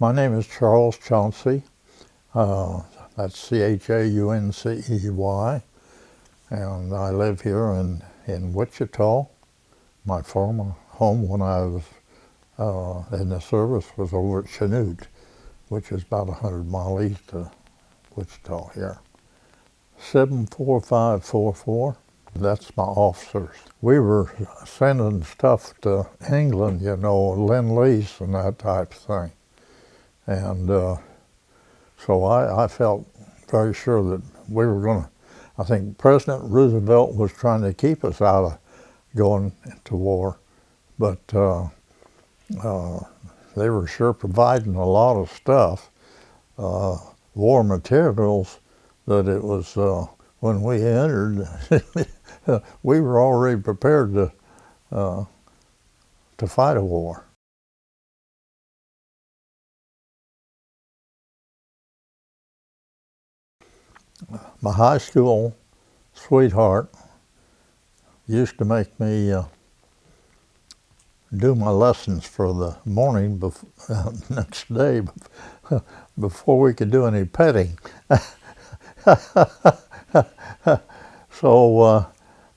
My name is Charles Chauncy. That's Chauncy, and I live here in Wichita. My former home when I was in the service was over at Chanute, which is about 100 miles east of Wichita here. 74544, that's my officers. We were sending stuff to England, Lend-Lease and that type of thing. And so I felt very sure that we were going to, I think President Roosevelt was trying to keep us out of going into war, but they were sure providing a lot of stuff, war materials, that it was, when we entered, we were already prepared to fight a war. My high school sweetheart used to make me do my lessons for the morning next day before we could do any petting. So,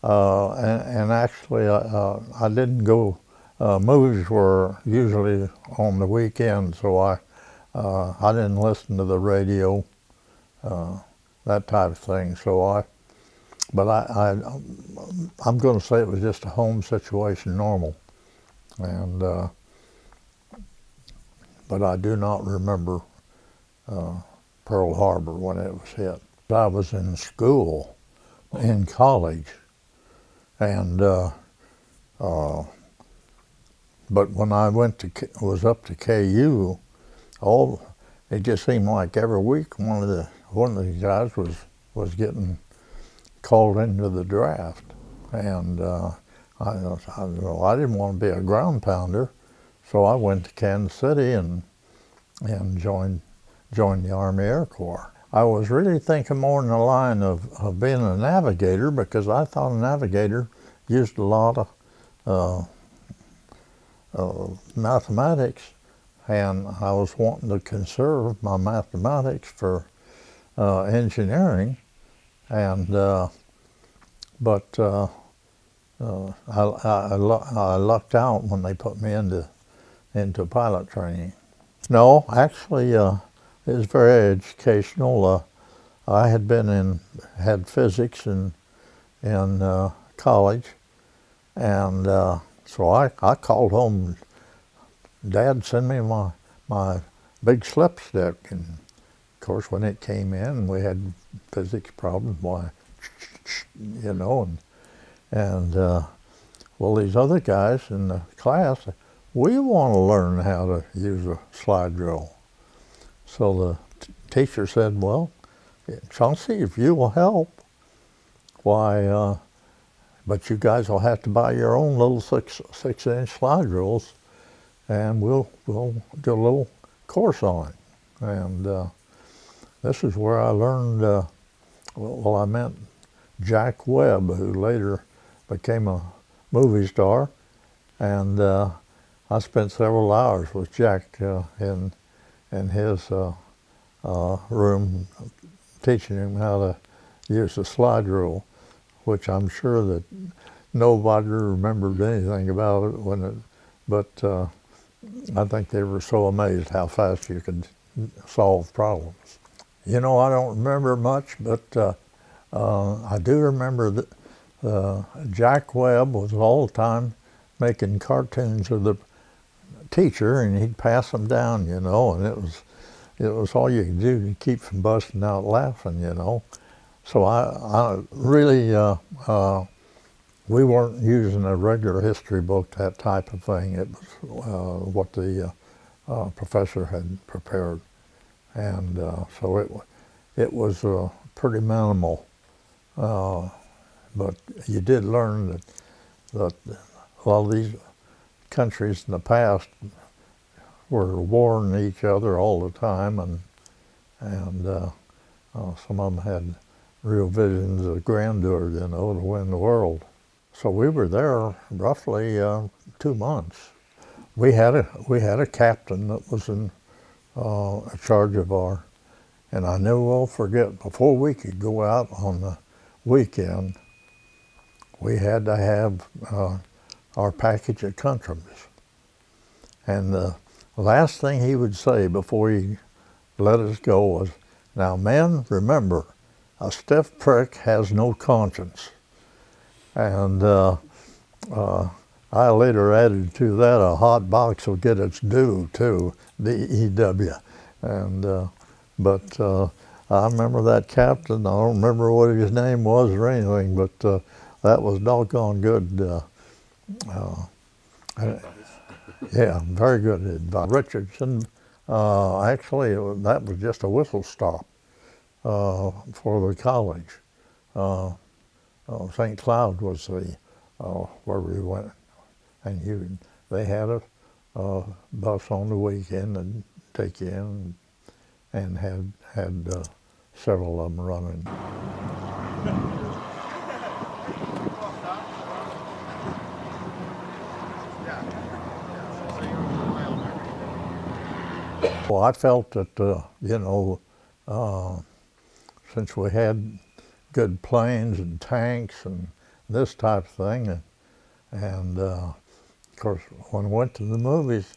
and actually I didn't go, movies were usually on the weekend, so I didn't listen to the radio, that type of thing. So I'm going to say it was just a home situation, normal. And but I do not remember Pearl Harbor when it was hit. I was in school, in college, and but when I was up to KU, it just seemed like every week one of the guys was getting called into the draft, and I didn't want to be a ground pounder, so I went to Kansas City and joined the Army Air Corps. I was really thinking more in the line of being a navigator, because I thought a navigator used a lot of mathematics, and I was wanting to conserve my mathematics for engineering, and but I lucked out when they put me into pilot training. No, actually, it was very educational. I had had physics in college, and so I called home. Dad, send me my big slipstick, and of course when it came in, we had physics problems. And well, these other guys in the class, we want to learn how to use a slide rule. So the teacher said, well, Chauncy, if you will help, why, but you guys will have to buy your own little six-inch slide rules, and we'll do a little course on it. And this is where I learned, I met Jack Webb, who later became a movie star, and I spent several hours with Jack in his room, teaching him how to use the slide rule, which I'm sure that nobody remembered anything about it but I think they were so amazed how fast you could solve problems. I don't remember much, but I do remember that Jack Webb was all the time making cartoons of the teacher, and he'd pass them down, and it was all you could do to keep from busting out laughing, So I really, we weren't using a regular history book, that type of thing. It was what the professor had prepared, and so it was pretty minimal. But you did learn that a lot of these countries in the past were warring each other all the time, and some of them had real visions of grandeur, to win the world. So we were there roughly 2 months. We had a captain that was in charge of our, and I never will forget, before we could go out on the weekend, we had to have our package of countrymen. And the last thing he would say before he let us go was, "Now men, remember, a stiff prick has no conscience." And I later added to that, a hot box will get its due too, D-E-W. And but I remember that captain. I don't remember what his name was or anything, but that was doggone good. Yeah, very good advice. Richardson, actually, that was just a whistle stop for the college. St. Cloud was the where we went, and they had a bus on the weekend and take you in, and had several of them running. Well, I felt that since we had good planes and tanks and this type of thing, and of course, when I went to the movies,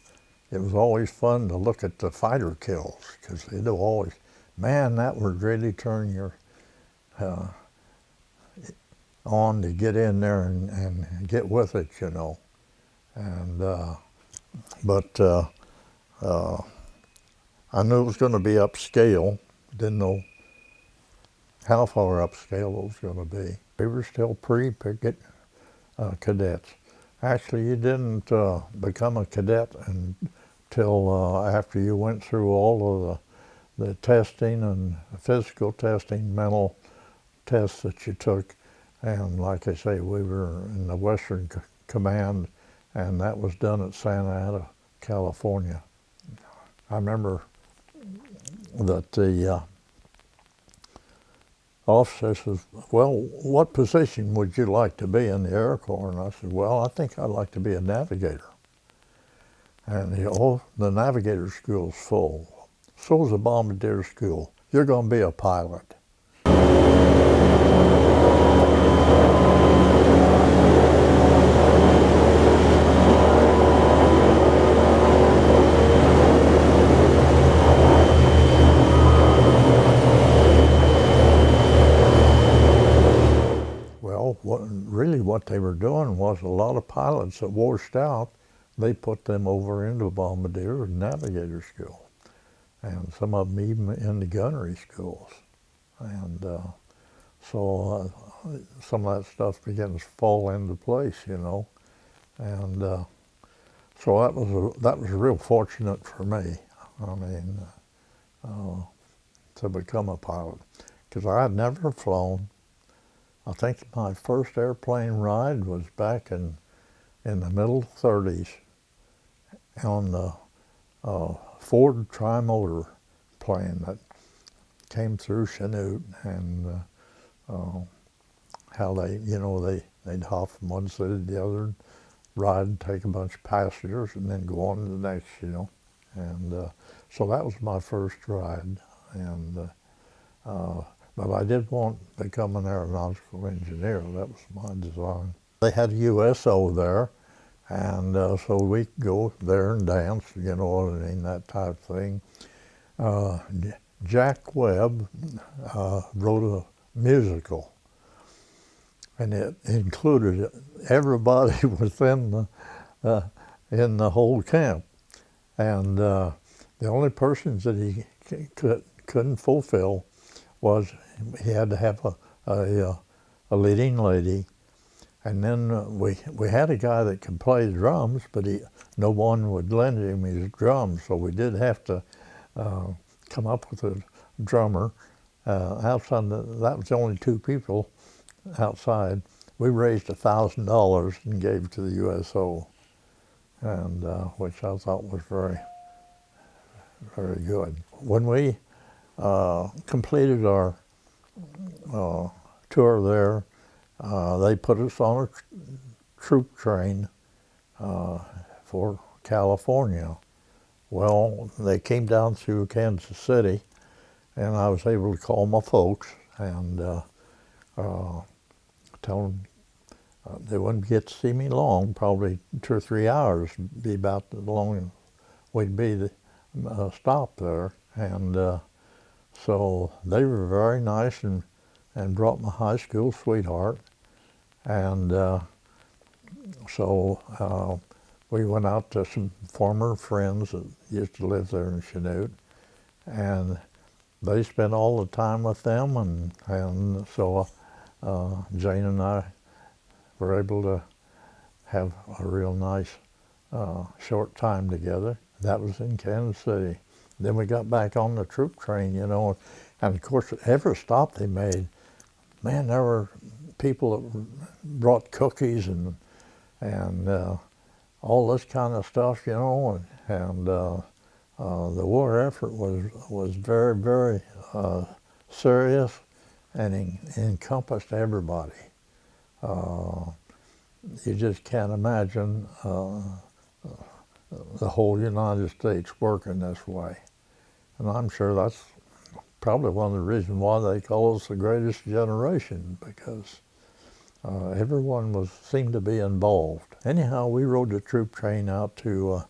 it was always fun to look at the fighter kills, because they'd always, man, that would really turn your on to get in there and get with it, you know. And but I knew it was going to be upscale. Didn't know how far upscale it was going to be. We were still pre-picket cadets. Actually, you didn't become a cadet until after you went through all of the testing and physical testing, mental tests that you took. And like I say, we were in the Western Command, and that was done at Santa Ana, California. I remember that the officer says, "Well, what position would you like to be in the Air Corps?" And I said, "Well, I think I'd like to be a navigator." And the navigator school's full. So's the bombardier school. You're going to be a pilot. Well, what they were doing was a lot of pilots that washed out, they put them over into bombardier and navigator school, and some of them even in the gunnery schools. And so some of that stuff began to fall into place, you know. And so that was real fortunate for me. I mean, to become a pilot, because I had never flown. I think my first airplane ride was back in the middle 30s on the Ford Trimotor plane that came through Chanute, and how they'd hop from one city to the other, ride and take a bunch of passengers, and then go on to the next, you know. And so that was my first ride, and but I did want to become an aeronautical engineer. That was my design. They had a USO there, and so we could go there and dance, you know what I mean, that type of thing. Jack Webb wrote a musical, and it included everybody within in the whole camp. And the only persons that he couldn't fulfill was he had to have a leading lady. And then we had a guy that could play drums, but no one would lend him his drums, so we did have to come up with a drummer. Outside, that was only two people outside. We raised $1,000 and gave it to the USO, and which I thought was very, very good. When we completed our tour there, they put us on a troop train for California, Well, they came down through Kansas City, and I was able to call my folks and tell them they wouldn't get to see me long, probably 2 or 3 hours, be about the long we'd be stopped there. And so they were very nice and brought my high school sweetheart. And so we went out to some former friends that used to live there in Chanute, and they spent all the time with them, and so Jane and I were able to have a real nice short time together. That was in Kansas City. Then we got back on the troop train, you know, and of course every stop they made, man, there were people that brought cookies and all this kind of stuff, you know, and the war effort was very, very serious and encompassed everybody. You just can't imagine the whole United States working this way. And I'm sure that's probably one of the reasons why they call us the greatest generation, because everyone seemed to be involved. Anyhow, we rode the troop train out to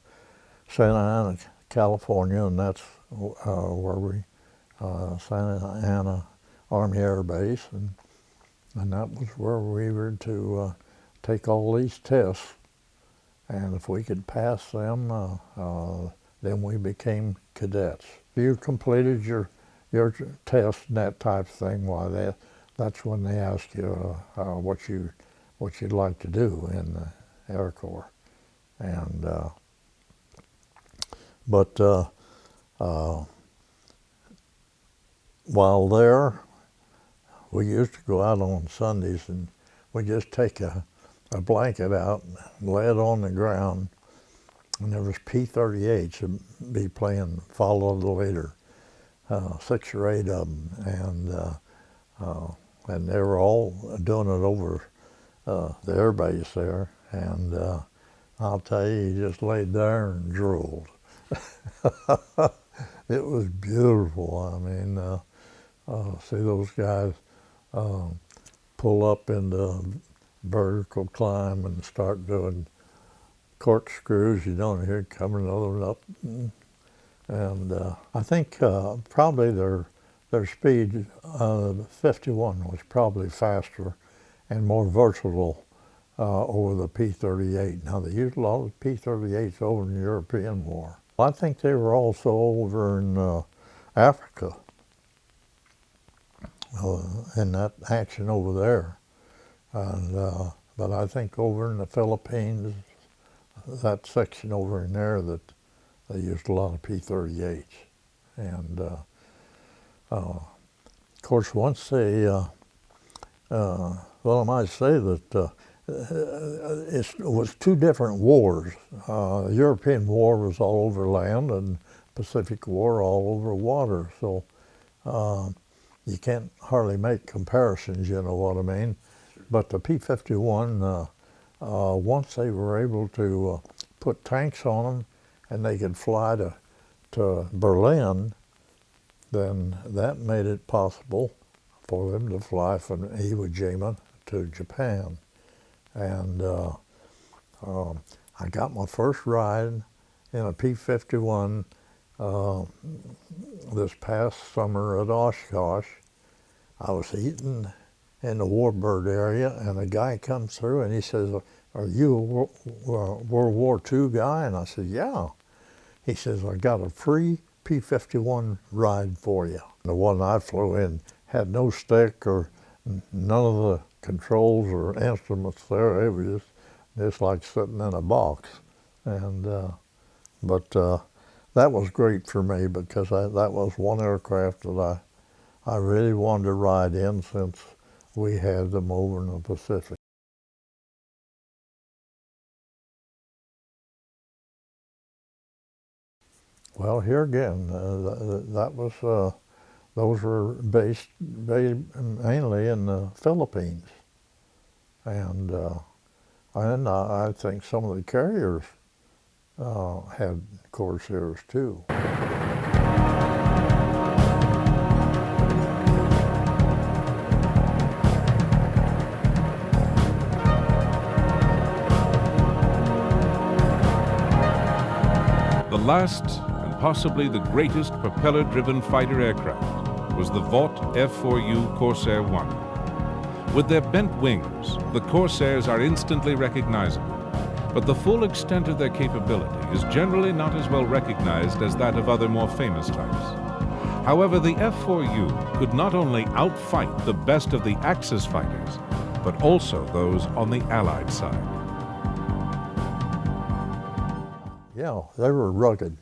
Santa Ana, California, and that's where we, Santa Ana Army Air Base, and that was where we were to take all these tests. And if we could pass them, then we became cadets. If you completed your test and that type of thing, why that's when they ask you what you'd like to do in the Air Corps. And but while there, we used to go out on Sundays and we just take a blanket out, lay it on the ground, and there was P-38s would be playing Follow the Leader, 6 or 8 of them, and they were all doing it over the air base there, and I'll tell you, you just laid there and drooled. It was beautiful. I mean, see those guys pull up into vertical climb and start doing corkscrews. You don't hear coming up, and I think probably their speed, 51 was probably faster and more versatile over the P-38. Now they used a lot of P-38s over in the European War. I think they were also over in Africa, in that action over there. And, but I think over in the Philippines, that section over in there, that they used a lot of P-38s. And of course, once they, well, I might say that it was 2 different wars. The European War was all over land, and Pacific War all over water. So you can't hardly make comparisons, you know what I mean? But the P-51, once they were able to put tanks on them and they could fly to Berlin, then that made it possible for them to fly from Iwo Jima to Japan. And I got my first ride in a P-51 this past summer at Oshkosh. I was eating in the Warbird area, and a guy comes through and he says, "Are you a World War II guy?" And I said, "Yeah." He says, "I got a free P-51 ride for you." The one I flew in had no stick or none of the controls or instruments there. It was just like sitting in a box. And but that was great for me, because that was one aircraft that I really wanted to ride in, since we had them over in the Pacific. Well, here again, those were based mainly in the Philippines, and I think some of the carriers had Corsairs too. The last and possibly the greatest propeller-driven fighter aircraft was the Vought F-4U Corsair 1. With their bent wings, the Corsairs are instantly recognizable, but the full extent of their capability is generally not as well recognized as that of other more famous types. However, the F-4U could not only outfight the best of the Axis fighters, but also those on the Allied side. Yeah, they were rugged,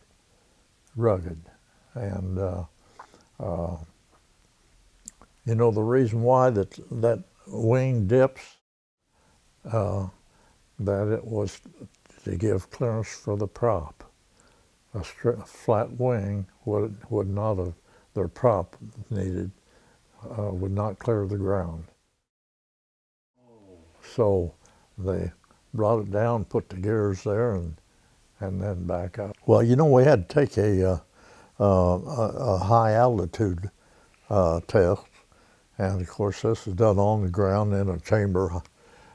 and you know the reason why that wing dips, that it was to give clearance for the prop. A flat wing would not have, their prop needed, would not clear the ground. So they brought it down, put the gears there, and then back up. Well, you know, we had to take a high altitude test, and of course this is done on the ground in a chamber,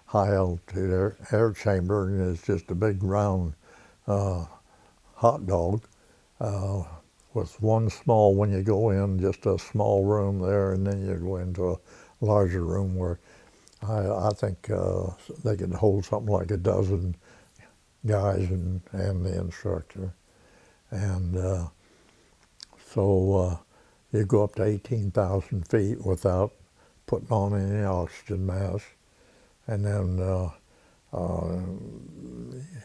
high altitude air chamber, and it's just a big round hot dog with one small, when you go in, just a small room there, and then you go into a larger room where I think they could hold something like a dozen guys and the instructor. And so you go up to 18,000 feet without putting on any oxygen mask. And then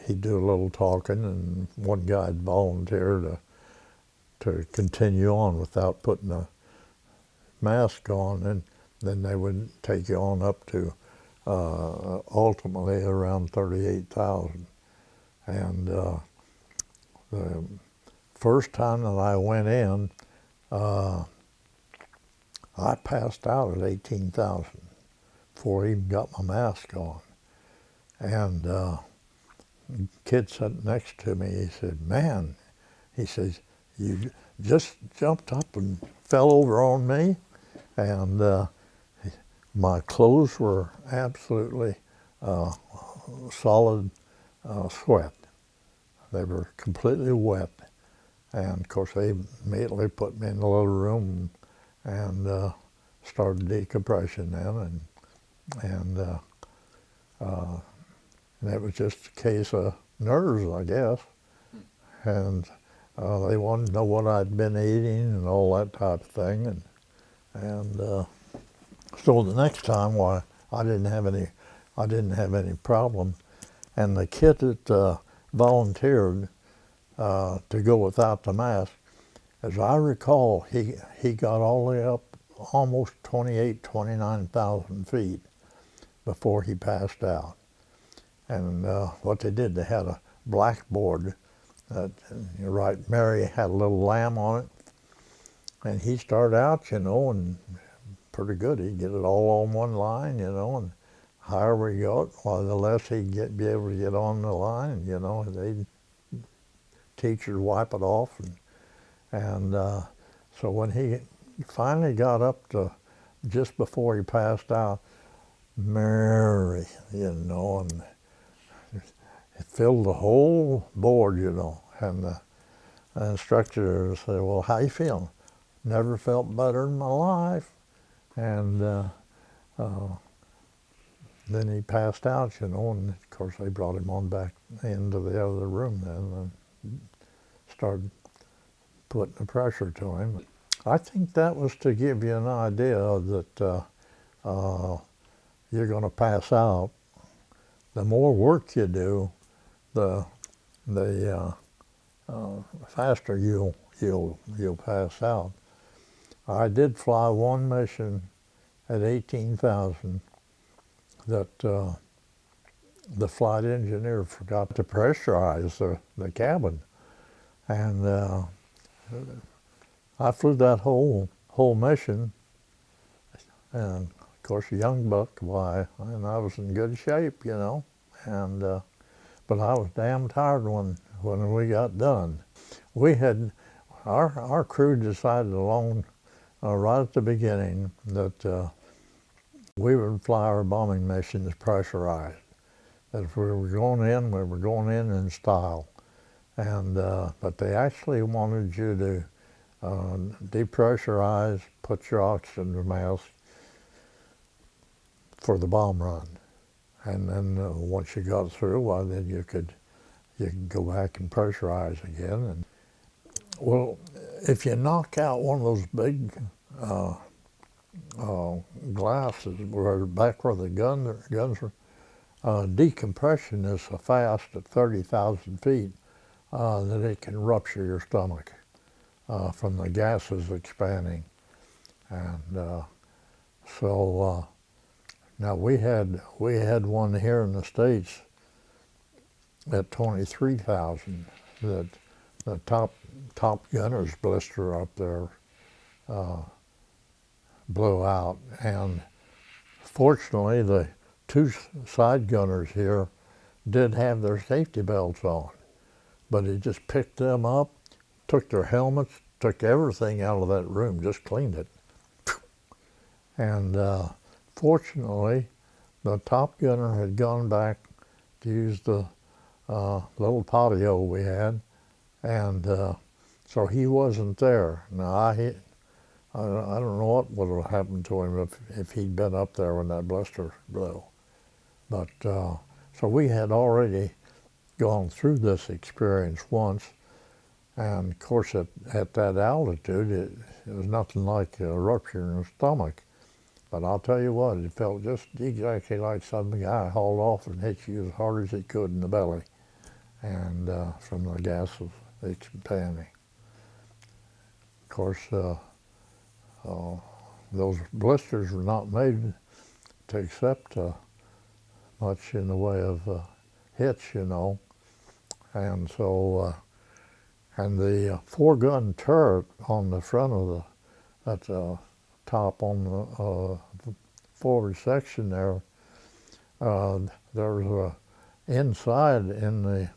he'd do a little talking, and one guy'd volunteer to continue on without putting a mask on, and then they would take you on up to ultimately around 38,000. And the first time that I went in, I passed out at 18,000 before I even got my mask on. And the kid sitting next to me, he said, "Man," he says, "you just jumped up and fell over on me." And my clothes were absolutely solid sweat. They were completely wet. And of course they immediately put me in the little room and started decompression then. And it was just a case of nerves, I guess. And they wanted to know what I'd been eating and all that type of thing. And so the next time, why, I didn't have any problem. And the kid that volunteered to go without the mask, as I recall, he got all the way up almost 29,000 feet before he passed out. And what they did, they had a blackboard that, you're right, Mary had a little lamb on it, and he started out, you know, and pretty good. He'd get it all on one line, you know, and however he got, well, the less he'd be able to get on the line, you know, they'd teachers wipe it off. And so when he finally got up to just before he passed out, Mary, you know, and it filled the whole board, you know. And the instructor said, "Well, how you feeling?" "Never felt better in my life." And then he passed out, you know, and of course they brought him on back into the other room then and started putting the pressure to him. I think that was to give you an idea that you're going to pass out. The more work you do, the faster you'll pass out. I did fly one mission at 18,000 that the flight engineer forgot to pressurize the cabin, and I flew that whole mission, and of course a young buck, why, and I was in good shape, you know, and but I was damn tired when when we got done. We had, our crew decided along right at the beginning that we would fly our bombing missions pressurized. That if we were going in, we were going in style. And but they actually wanted you to depressurize, put your oxygen mask for the bomb run. And then once you got through, well, then you could go back and pressurize again. And well, if you knock out one of those big glasses where back where the guns are, decompression is so fast at 30,000 feet that it can rupture your stomach from the gases expanding. And so now we had one here in the States at 23,000 that the top gunner's blister up there blew out, and fortunately the two side gunners here did have their safety belts on, but he just picked them up, took their helmets, took everything out of that room, just cleaned it. And fortunately the top gunner had gone back to use the little patio we had, and so he wasn't there. Now I don't know what would have happened to him if he'd been up there when that blister blew. But so we had already gone through this experience once, and of course at that altitude it was nothing like a rupture in the stomach. But I'll tell you what, it felt just exactly like some guy hauled off and hit you as hard as he could in the belly, and from the gases expanding. Of course, those blisters were not made to accept much in the way of hits, you know. And so, and the four-gun turret on the front of at the top on the forward section there, there was inside in the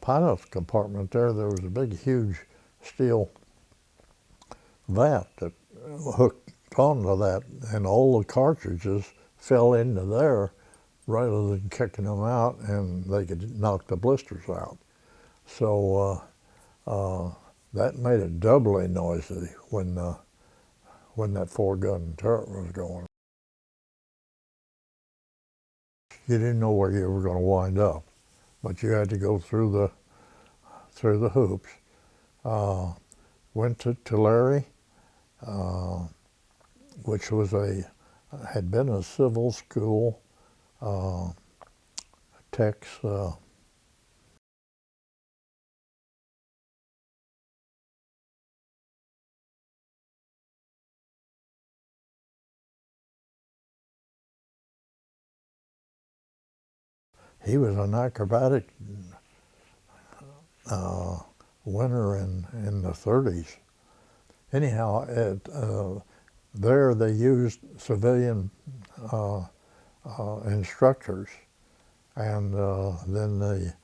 pilot's compartment there was a big, huge steel vat that hooked onto that, and all the cartridges fell into there rather than kicking them out, and they could knock the blisters out. So that made it doubly noisy when that four-gun turret was going. You didn't know where you were going to wind up, but you had to go through the hoops. Went to Tulare, which had been a civil school. Techs he was an acrobatic winner in the 30s. Anyhow, there they used civilian instructors, and then the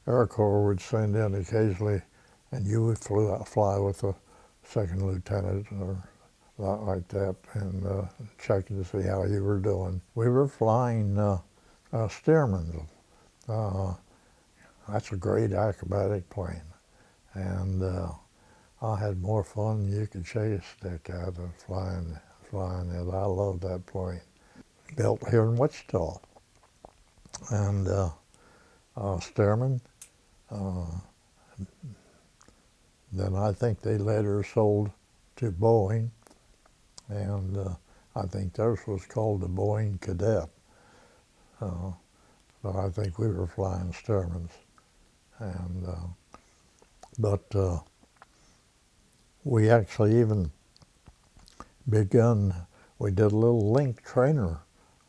Air Corps would send in occasionally, and you would fly with a second lieutenant or like that, and checking to see how you were doing. We were flying Stearman. That's a great acrobatic plane, and I had more fun than you could shake a stick out of flying it. I love that plane. Built here in Wichita, and Stearman. Then I think they later sold to Boeing, and I think theirs was called the Boeing Cadet. But I think we were flying Stearmans, and but we actually even we did a little link trainer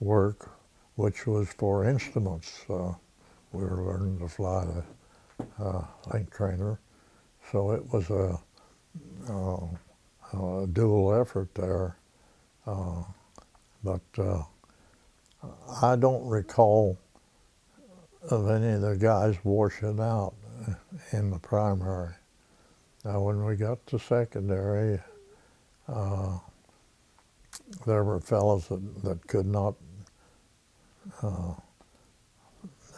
work, which was for instruments. We were learning to fly the link trainer, so it was a dual effort there. But I don't recall of any of the guys washing out in the primary. Now, when we got to secondary, there were fellows that could not,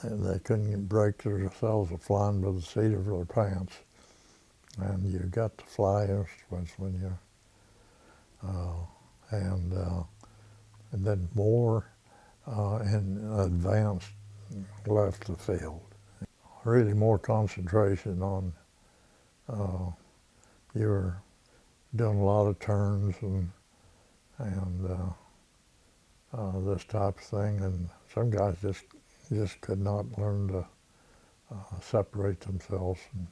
they couldn't break themselves of flying by the seat of their pants. And you got to fly instruments when you're, and then more in advanced left the field. Really more concentration on, you were doing a lot of turns and this type of thing, and some guys just could not learn to separate themselves and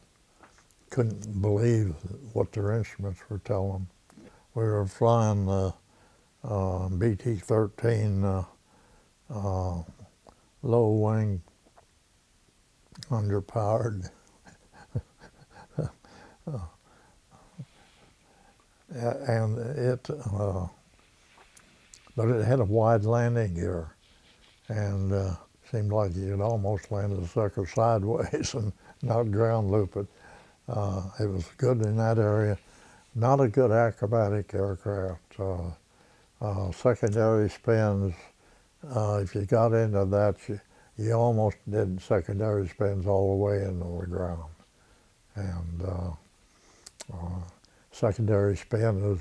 couldn't believe what their instruments were telling them. We were flying BT-13 low wing, underpowered. And but it had a wide landing gear, and seemed like you could almost land the sucker sideways and not ground loop it. It was good in that area. Not a good acrobatic aircraft. Secondary spins, if you got into that, you almost did secondary spins all the way into the ground. And secondary spin is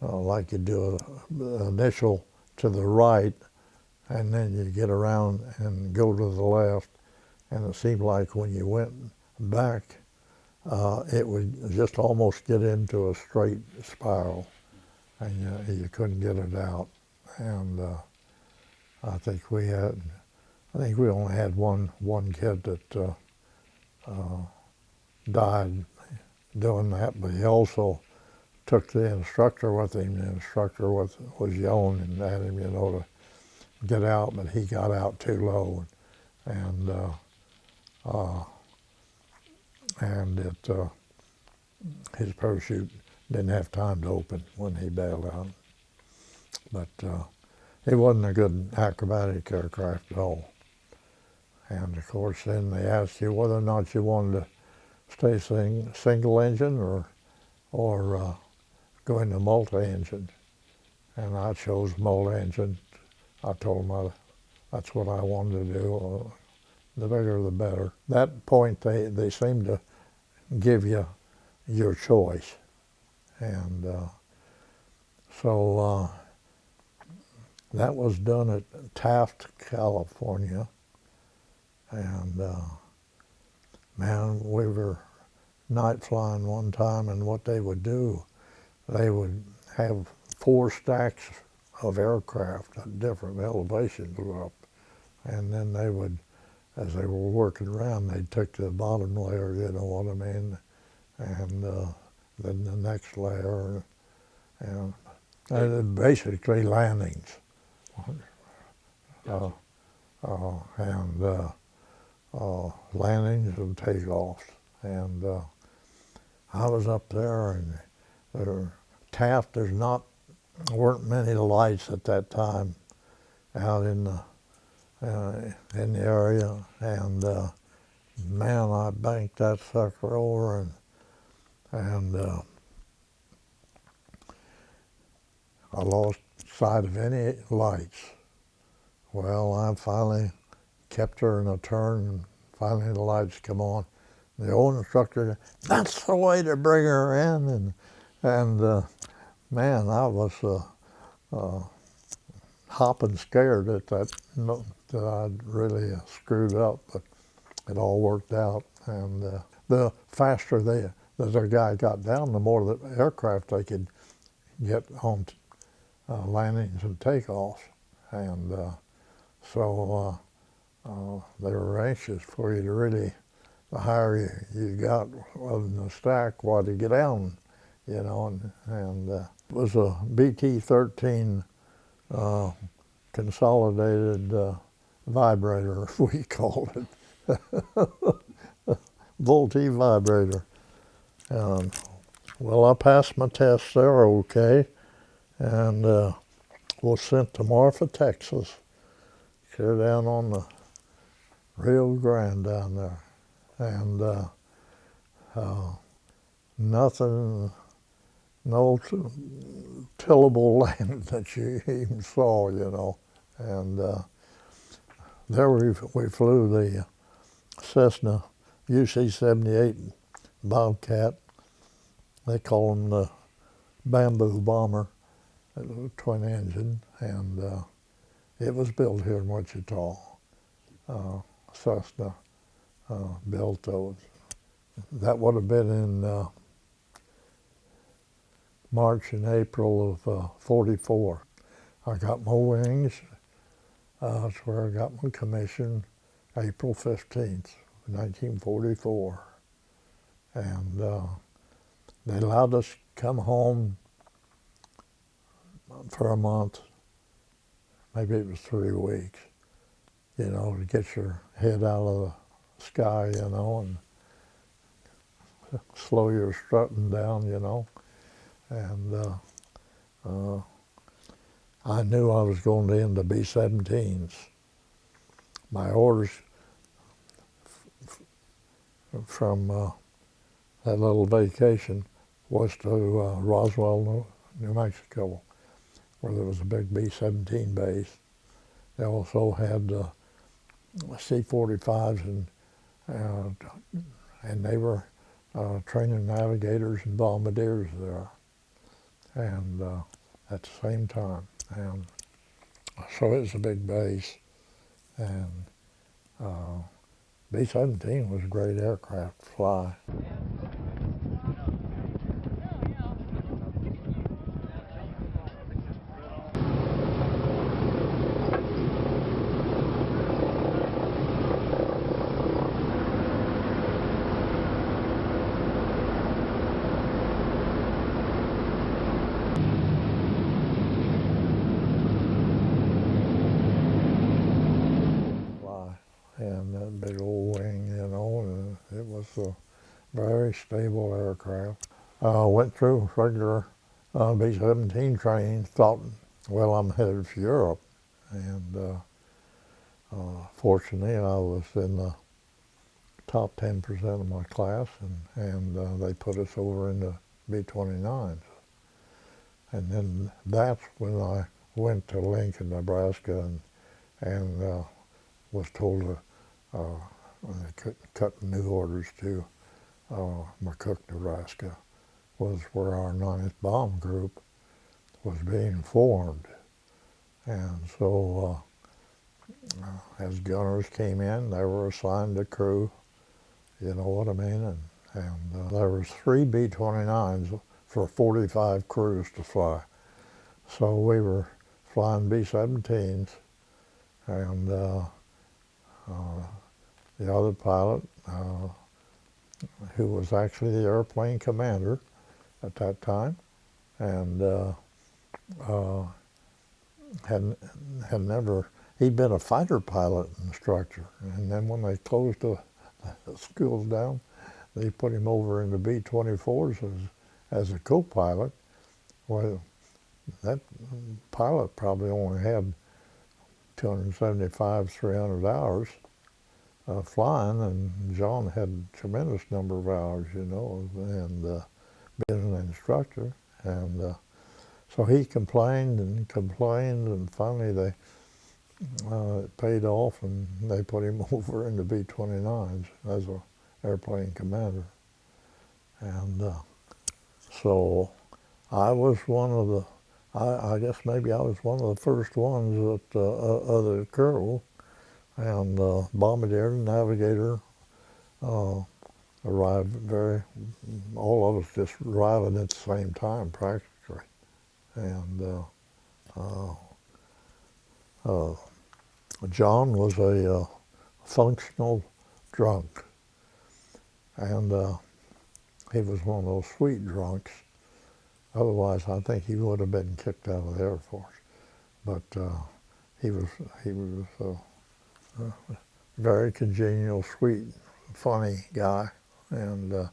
like you do an initial to the right, and then you get around and go to the left, and it seemed like when you went back, it would just almost get into a straight spiral, and you couldn't get it out. And I think we only had one kid that died doing that, but he also took the instructor with him. The instructor was yelling and at him, to get out, but he got out too low, and his parachute didn't have time to open when he bailed out. But it wasn't a good acrobatic aircraft at all. And of course, then they asked you whether or not you wanted to stay single engine or go into multi-engine. And I chose multi-engine. I told them that's what I wanted to do. The bigger the better. That point, they seemed to give you your choice. And so that was done at Taft, California. And man, we were night flying one time, and what they would do, they would have 4 stacks of aircraft at different elevations up. And then they would, as they were working around, they'd take the bottom layer, you know what I mean, and then the next layer, and basically landings. Landings and takeoffs. And I was up there, and Taft, weren't many lights at that time out in the area, and man, I banked that sucker over, and I lost sight of any lights. Well, I finally kept her in a turn, and finally the lights come on. The old instructor, that's the way to bring her in, and man, I was hopping scared at that I'd really screwed up, but it all worked out. And the faster the guy got down, the more the aircraft they could get on landings and takeoffs. And so they were anxious for you to really, the higher you got in the stack, while to get down, and it was a BT-13 consolidated vibrator, we called it. Volti vibrator. Well, I passed my test there okay, and was sent to Marfa, Texas. Clear down on the Rio Grande down there. And nothing, no tillable land that you even saw, you know. And there we flew the Cessna UC-78 Bobcat. They call them the bamboo bomber. It was a twin engine, and it was built here in Wichita. Cessna built those. That would have been in March and April of '44. I got my wings. That's where I got my commission, April 15th, 1944. And they allowed us to come home for a month. Maybe it was 3 weeks, you know, to get your head out of the sky, you know, and slow your strutting down, you know. And I knew I was going to end the B-17s. My orders from that little vacation was to Roswell, New Mexico, where there was a big B-17 base. They also had C-45s, and they were training navigators and bombardiers there, and at the same time. And so it was a big base, and B-17 was a great aircraft to fly. And that big old wing, you know, and it was a very stable aircraft. Went through regular B-17 training, thought, well, I'm headed for Europe. And fortunately, I was in the top 10% of my class, and they put us over into B-29s. And then that's when I went to Lincoln, Nebraska, and was told to cut new orders to McCook, Nebraska, was where our 9th Bomb Group was being formed. And so as gunners came in, they were assigned a crew, you know what I mean? And there was 3 B-29s for 45 crews to fly. So we were flying B-17s, and the other pilot, who was actually the airplane commander at that time, and had never, he'd been a fighter pilot instructor, and then when they closed the schools down, they put him over in the B-24s as a co-pilot. Well, that pilot probably only had 275, 300 hours flying, and John had a tremendous number of hours, you know, and being an instructor. And so he complained, and finally it paid off, and they put him over in the B-29s as an airplane commander. And so I was one of the, I guess maybe I was one of the first ones that of the crew, and bombardier and navigator arrived all of us just arriving at the same time practically. And John was a functional drunk, and he was one of those sweet drunks. Otherwise, I think he would have been kicked out of the Air Force. But he was a very congenial, sweet, funny guy, and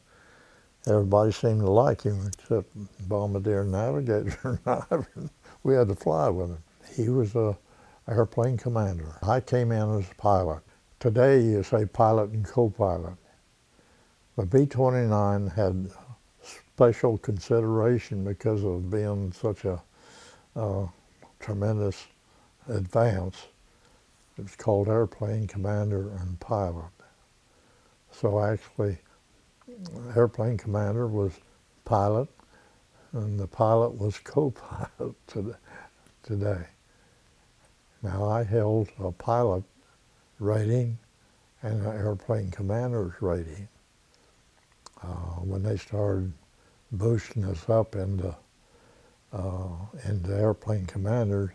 everybody seemed to like him except bombardier and navigator. We had to fly with him. He was a airplane commander. I came in as a pilot. Today you say pilot and co-pilot. The B-29 had special consideration because of being such a tremendous advance. It was called airplane commander and pilot. So actually, airplane commander was pilot, and the pilot was co-pilot today. Now I held a pilot rating and an airplane commander's rating. When they started boosting us up into airplane commanders,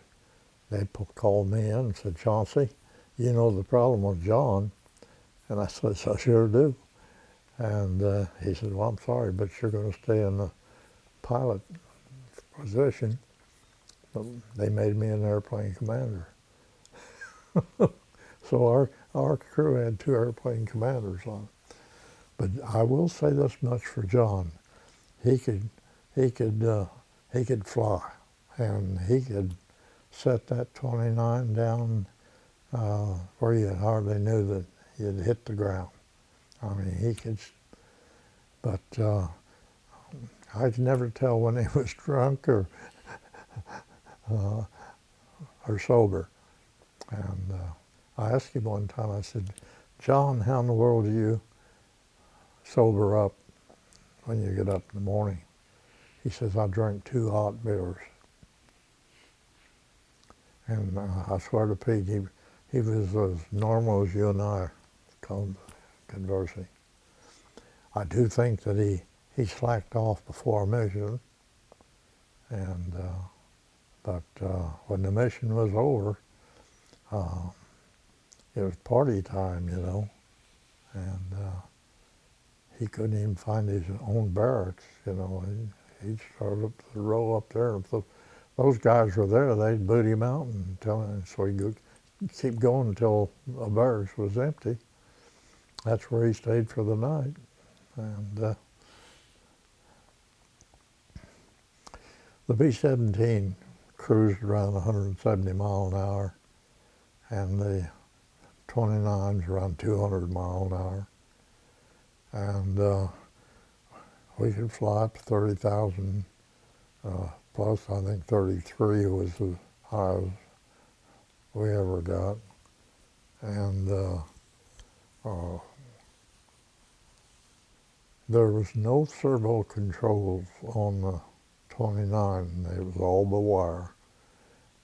they called me in and said, "Chauncy, you know the problem with John?" And I said, "I sure do." And he said, "Well, I'm sorry, but you're going to stay in the pilot position." But they made me an airplane commander. So our crew had 2 airplane commanders on. But I will say this much for John: he could fly, and he could set that 29 down where you hardly knew that you'd hit the ground. I mean, he could, but I could never tell when he was drunk or sober. And I asked him one time, I said, "John, how in the world do you sober up when you get up in the morning?" He says, "I drank 2 hot beers." And I swear to Pete, he was as normal as you and I conversing. I do think that he slacked off before our mission, and but when the mission was over, it was party time, you know, and he couldn't even find his own barracks, you know. He'd start up the row up there. If those guys were there, they'd boot him out and tell him, so he'd keep going until a barracks was empty. That's where he stayed for the night. And the B-17 cruised around 170 miles an hour, and the 29's around 200 miles an hour. And we could fly up to 30,000 plus. I think 33 was the highest we ever got. And there was no servo controls on the 29. It was all the wire.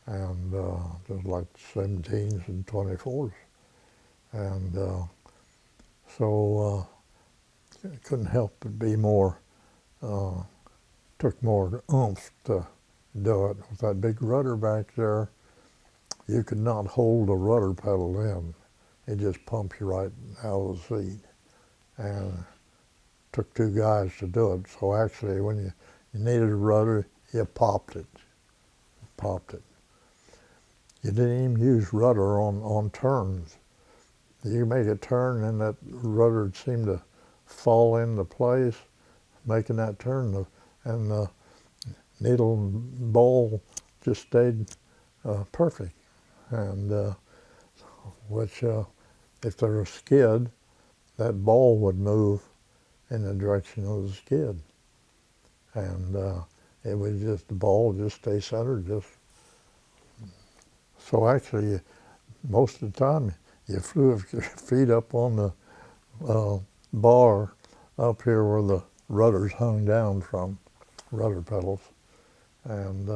And just like 17s and 24s. And so it couldn't help but be more, took more oomph to do it. With that big rudder back there, you could not hold the rudder pedal in. It just pumped you right out of the seat. And it took 2 guys to do it. So actually, when you needed a rudder, you popped it. You didn't even use rudder on turns. You make a turn and that rudder would seem to fall into place, making that turn, and the needle and bowl just stayed perfect. And which, if there was a skid, that ball would move in the direction of the skid. And it would just, the ball would just stay centered. So actually, most of the time, you flew with your feet up on the bar up here where the rudders hung down from, rudder pedals. And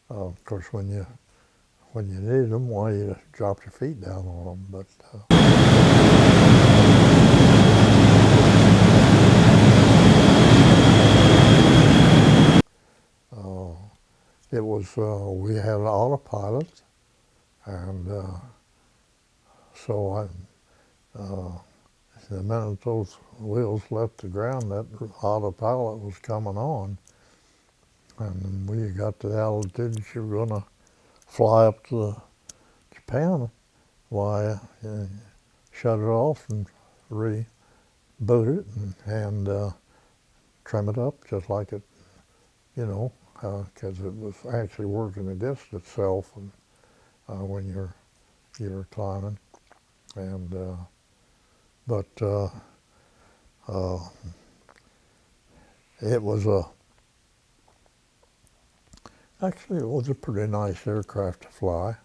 of course, when you needed them, why, you dropped your feet down on them. But it was, we had an autopilot, and so the minute those wheels left the ground, that autopilot was coming on. And when you got to the altitude that you were going to fly up to Japan, why, shut it off and reboot it and trim it up just like it, you know, because it was actually working against itself when you're climbing. And but It was actually it was a pretty nice aircraft to fly.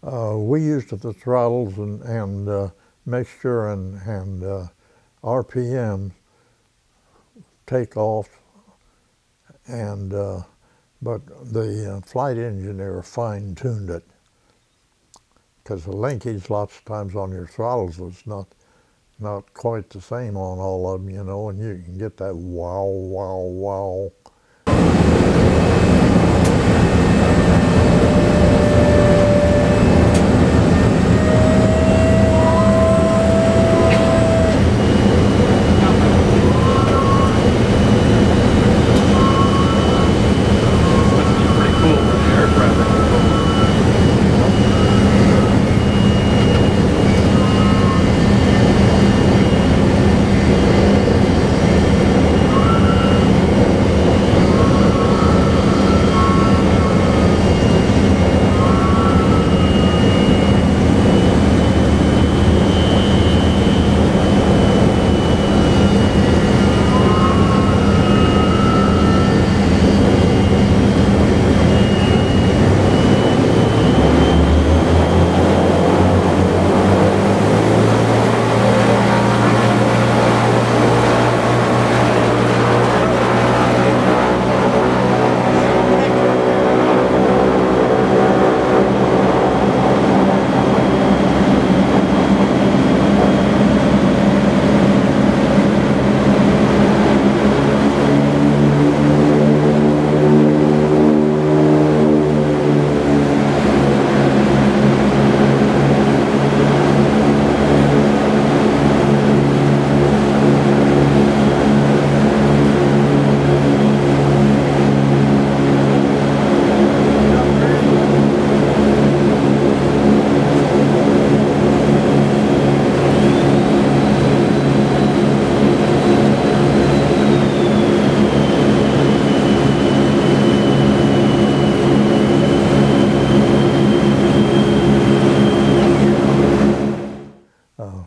We used the throttles and mixture and RPM takeoff, and but the flight engineer fine-tuned it, because the linkage lots of times on your throttles was not quite the same on all of them, you know, and you can get that wow, wow, wow.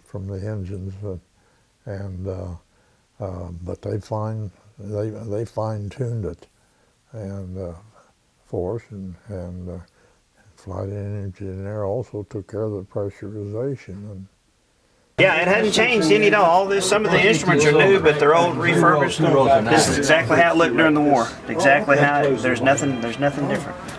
From the engines, but they fine-tuned it, and for us, and flight engineer also took care of the pressurization. And yeah, it hadn't changed any at all. Some of the instruments are new, but they're old, refurbished. This is exactly how it looked during the war. Exactly how there's nothing different.